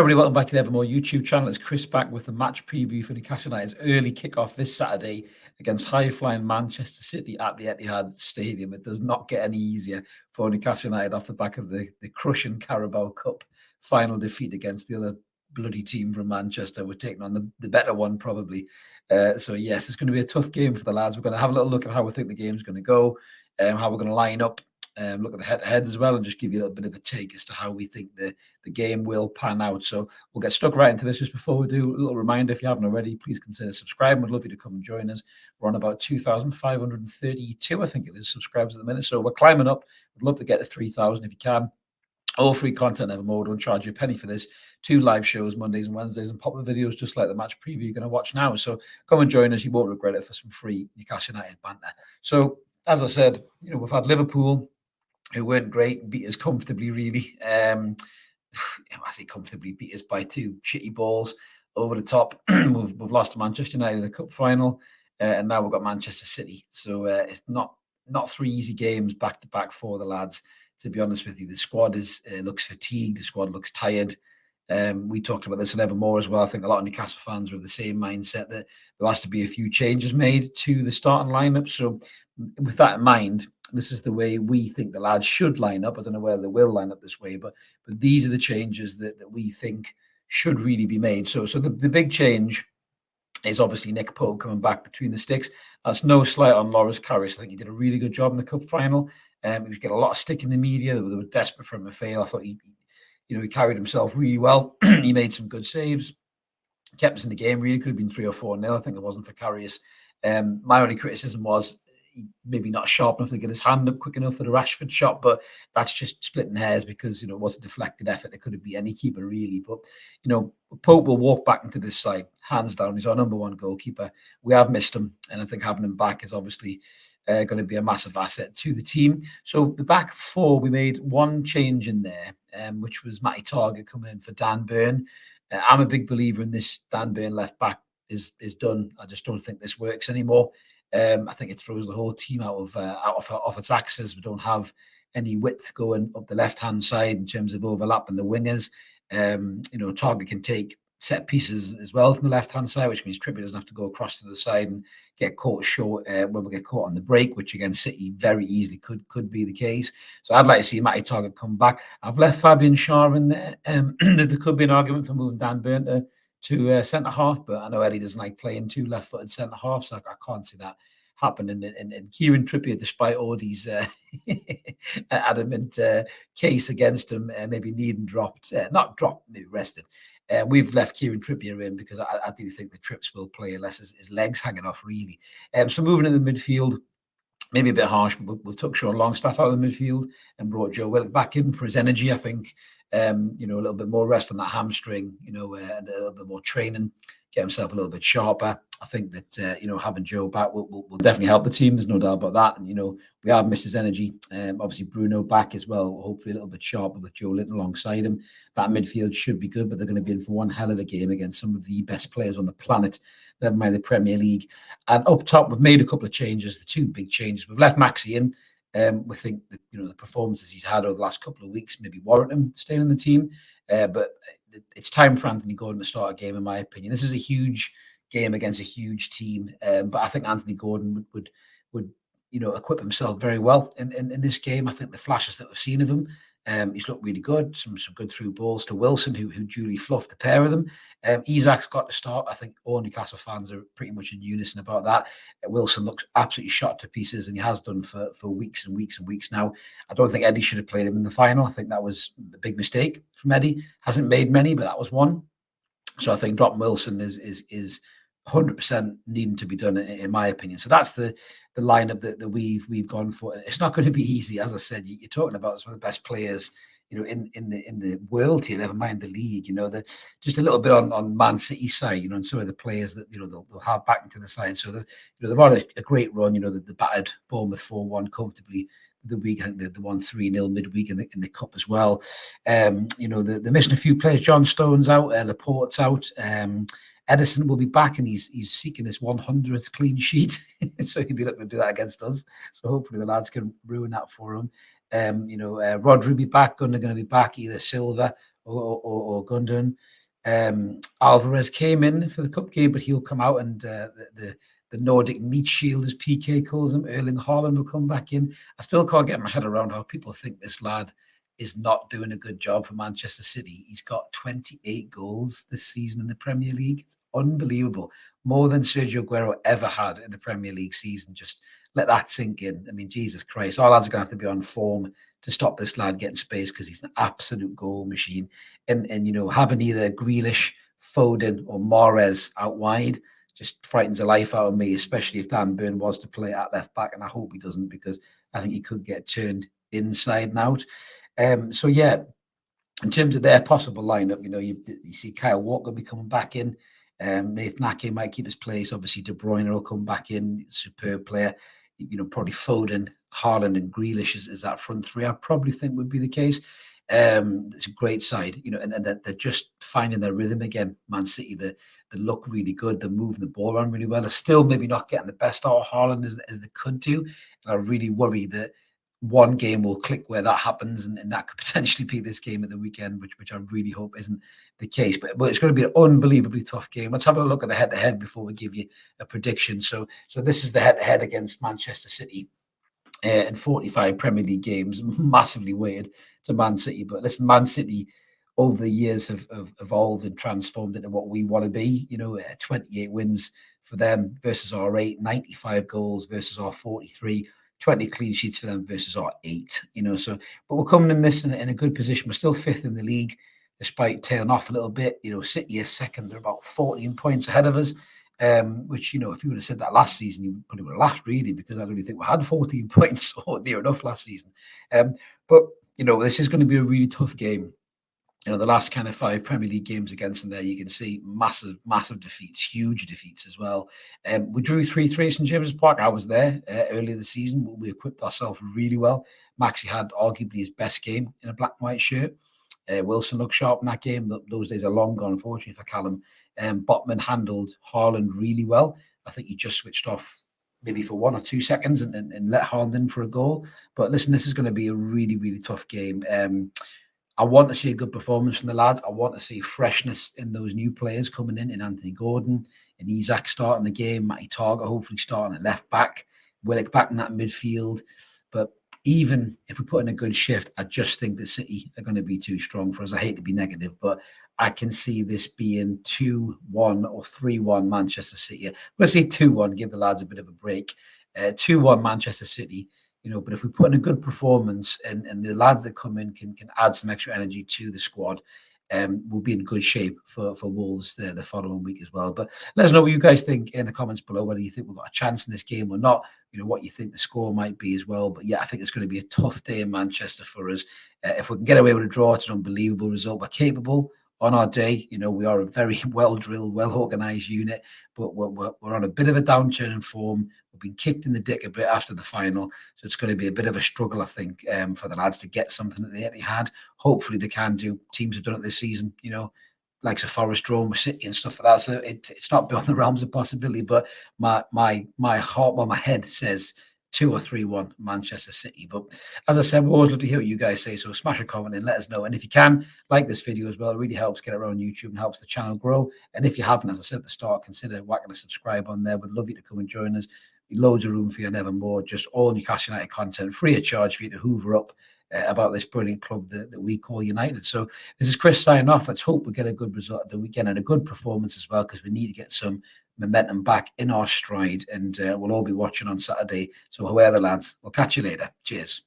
everybody, welcome back to the Evermore YouTube channel. It's Chris back with the match preview for Newcastle United's early kickoff this Saturday against high-flying Manchester City at the Etihad Stadium. It does not get any easier for Newcastle United off the back of the crushing Carabao Cup final defeat against the other bloody team from Manchester. We're taking on the better one, probably. So, yes, it's going to be a tough game for the lads. We're going to have a little look at how we think the game's going to go, how we're going to line up. Look at the head-to-heads as well, and just give you a little bit of a take as to how we think the game will pan out. So we'll get stuck right into this. Just before we do, a little reminder, if you haven't already, please consider subscribing. We'd love you to come and join us. We're on about 2,532, I think it is, subscribers at the minute. So we're climbing up. We'd love to get to 3,000 if you can. All free content, Evermore. Don't charge you a penny for this. 2 live shows, Mondays and Wednesdays, and pop-up videos just like the match preview you're going to watch now. So come and join us. You won't regret it, for some free Newcastle United banter. So, as I said, we've had Liverpool, who weren't great and beat us comfortably, really. I say comfortably, beat us by 2 shitty balls over the top. we've lost to Manchester United in the cup final, and now we've got Manchester City. So it's not 3 easy games back to back for the lads. To be honest with you, the squad looks fatigued. The squad looks tired. We talked about this in Evermore as well. I think a lot of Newcastle fans are of the same mindset that there has to be a few changes made to the starting lineup. So with that in mind, this is the way we think the lads should line up. I don't know whether they will line up this way, but these are the changes that we think should really be made. So the big change is obviously Nick Pope coming back between the sticks. That's no slight on Loris Karius. I think he did a really good job in the cup final. He was getting a lot of stick in the media. They were desperate for him to fail. I thought he carried himself really well. He made some good saves, kept us in the game. Really could have been 3 or 4-0. I think it wasn't for Karius. My only criticism was maybe not sharp enough to get his hand up quick enough for the Rashford shot, but that's just splitting hairs because it was a deflected effort. It could have been any keeper really, but Pope will walk back into this side hands down. He's our number 1 goalkeeper. We have missed him, and I think having him back is obviously going to be a massive asset to the team. So the back 4, we made 1 change in there, which was Matty Targett coming in for Dan Burn. I'm a big believer in this. Dan Burn left back is done. I just don't think this works anymore. I think it throws the whole team out of its axes. We don't have any width going up the left-hand side in terms of overlapping the wingers. Targett can take set pieces as well from the left-hand side, which means Trippier doesn't have to go across to the side and get caught short when we get caught on the break, which against City very easily could be the case. So I'd like to see Matty Targett come back. I've left Fabian Schär in there. There could be an argument for moving Dan Burn to centre half, but I know Eddie doesn't like playing 2 left-footed centre halves, so I can't see that happening. And Kieran Trippier, despite all these adamant case against him, maybe needing dropped, not dropped, maybe rested. We've left Kieran Trippier in because I do think the trips will play unless his legs hanging off, really. So moving in the midfield, maybe a bit harsh, but we took Sean Longstaff out of the midfield and brought Joe Willock back in for his energy. I think, a little bit more rest on that hamstring, and a little bit more training, get himself a little bit sharper. I think that, having Joe back will definitely help the team. There's no doubt about that. And, we have missed his energy. Obviously, Bruno back as well, hopefully a little bit sharper with Joe Linton alongside him. That midfield should be good, but they're going to be in for one hell of a game against some of the best players on the planet, never mind the Premier League. And up top, we've made a couple of changes, the 2 big changes. We've left Maxi in. We think that, the performances he's had over the last couple of weeks maybe warrant him staying in the team. But it's time for Anthony Gordon to start a game, in my opinion. This is a huge game against a huge team. But I think Anthony Gordon would equip himself very well in this game. I think the flashes that we've seen of him, he's looked really good. Some good through balls to Wilson, who duly fluffed the pair of them. Isak's got to start. I think all Newcastle fans are pretty much in unison about that. Wilson looks absolutely shot to pieces, and he has done for weeks and weeks and weeks now. I don't think Eddie should have played him in the final. I think that was a big mistake from Eddie. Hasn't made many, but that was one. So I think dropping Wilson is 100% needing to be done, in my opinion. So that's the lineup that we've gone for. It's not going to be easy, as I said. You're talking about some of the best players, in the world here. Never mind the league. Just a little bit on Man City's side, and some of the players that they'll have back into the side. So they've had a great run. The battered Bournemouth 4-1 comfortably the week. I think they won 3-0 midweek in the cup as well. They're missing a few players. John Stone's out. Laporte's out. Edison will be back, and he's seeking his 100th clean sheet, so he'll be looking to do that against us. So hopefully the lads can ruin that for him. Rodri will be back. Gunnar going to be back, either Silva or Gundogan. Alvarez came in for the cup game, but he'll come out, and the Nordic meat shield, as PK calls him, Erling Haaland, will come back in. I still can't get my head around how people think this lad is not doing a good job for Manchester City. He's got 28 goals this season in the Premier League. It's unbelievable. More than Sergio Aguero ever had in the Premier League season. Just let that sink in. I mean, Jesus Christ. Our lads are going to have to be on form to stop this lad getting space, because he's an absolute goal machine. And you know, having either Grealish, Foden, or Mahrez out wide just frightens the life out of me, especially if Dan Burn was to play at left back, and I hope he doesn't, because I think he could get turned inside and out. So yeah, in terms of their possible lineup, you know, you see Kyle Walker be coming back in. Nathan Ake might keep his place. Obviously, De Bruyne will come back in. Superb player. You know, probably Foden, Haaland, and Grealish is that front three. I probably think would be the case. It's a great side, you know, and they're just finding their rhythm again. Man City, they look really good. They're moving the ball around really well. They're still maybe not getting the best out of Haaland as they could do. And I really worry that one game will click where that happens, and that could potentially be this game at the weekend, which I really hope isn't the case. But it's going to be an unbelievably tough game. Let's have a look at the head-to-head before we give you a prediction. So this is the head-to-head against Manchester City. In 45 Premier League games, massively weighted to Man City. But listen, Man City over the years have evolved and transformed into what we want to be. You know, 28 wins for them versus our 8, 95 goals versus our 43, 20 clean sheets for them versus our 8. You know, so but we're coming in this in a good position. We're still 5th in the league, despite tailing off a little bit. You know, City is second; they're about 14 points ahead of us. Which, you know, if you would have said that last season, you probably would have laughed, really, because I don't really think we had 14 points or near enough last season. But, you know, this is going to be a really tough game. You know, the last kind of 5 Premier League games against them there, you can see massive defeats, huge defeats as well. We drew 3-3 at St James's Park. I was there earlier this season. We equipped ourselves really well. Maxi had arguably his best game in a black and white shirt. Wilson looked sharp in that game. Those days are long gone, unfortunately, for Callum. Botman handled Haaland really well. I think he just switched off maybe for 1 or 2 seconds and let Haaland in for a goal. But listen, this is going to be a really tough game. I want to see a good performance from the lads. I want to see freshness in those new players coming in Anthony Gordon and Isak starting the game, Matty Target hopefully starting at left back, Willock back in that midfield. But even if we put in a good shift, I just think the City are going to be too strong for us. I hate to be negative, but I can see this being 2-1 or 3-1 Manchester City. I'm going to say 2-1, give the lads a bit of a break. 2-1 Manchester City. You know, but if we put in a good performance and the lads that come in can add some extra energy to the squad, we'll be in good shape for Wolves the following week as well. But let us know what you guys think in the comments below, whether you think we've got a chance in this game or not, you know, what you think the score might be as well. But yeah, I think it's going to be a tough day in Manchester for us. If we can get away with a draw, it's an unbelievable result. We're capable on our day. You know, we are a very well-drilled, well-organised unit, but we're on a bit of a downturn in form. We've been kicked in the dick a bit after the final, so it's going to be a bit of a struggle, I think, for the lads to get something that they Etihad. Hopefully they can do. Teams have done it this season, you know, like a Forest drawn with City and stuff like that. So it's not beyond the realms of possibility. But my heart, well, my head says 2 or 3-1 Manchester City. But as I said, we always love to hear what you guys say. So smash a comment and let us know. And if you can, like this video as well. It really helps get it around YouTube and helps the channel grow. And if you haven't, as I said at the start, consider whacking a subscribe on there. We'd love you to come and join us. Loads of room for you and ever more. Just all Newcastle United content, free of charge for you to hoover up about this brilliant club that we call United. So this is Chris signing off. Let's hope we get a good result at the weekend and a good performance as well, because we need to get some momentum back in our stride. And we'll all be watching on Saturday. So aware the lads. We'll catch you later. Cheers.